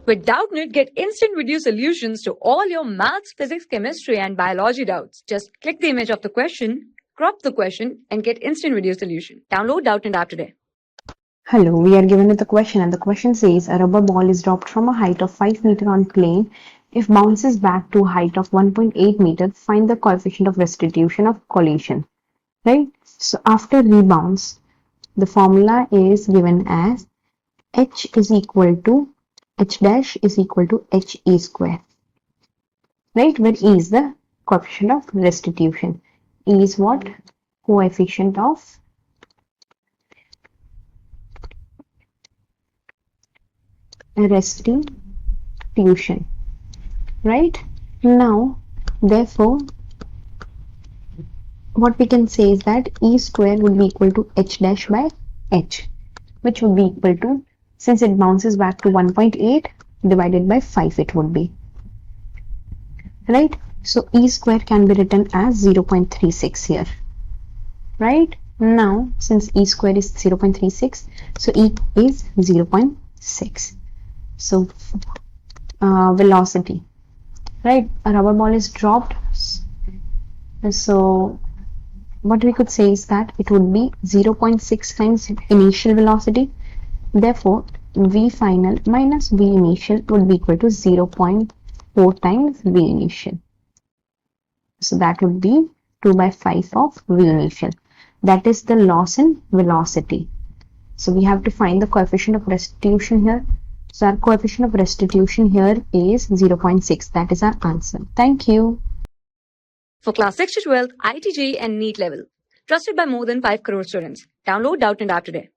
With Doubtnut, get instant video solutions to all your maths, physics, chemistry, and biology doubts. Just click the image of the question, crop the question, and get instant video solution. Download Doubtnut app today. Hello, we are given with a question, and the question says a rubber ball is dropped from a height of 5 meter on plane. If bounces back to a height of 1.8 meter, find the coefficient of restitution of collision. Right? So after rebounds, the formula is given as h is equal to h dash is equal to he square. Right? Where e is the coefficient of restitution. E is what? Coefficient of restitution. Right? Now, therefore, what we can say is that e square would be equal to h dash by h, which would be equal to, since it bounces back to 1.8 divided by 5 it would be. Right? So e square can be written as 0.36 here. Right? Now, since e square is 0.36, so e is 0.6. So, velocity. Right? A rubber ball is dropped. So, what we could say is that it would be 0.6 times initial velocity. Therefore, v final minus v initial would be equal to 0.4 times v initial. So that would be 2 by 5 of v initial. That is the loss in velocity. So we have to find the coefficient of restitution here. So our coefficient of restitution here is 0.6. That is our answer. Thank you. For class 6 to 12, IIT JEE and NEET level. Trusted by more than 5 crore students. Download Doubtnut app today.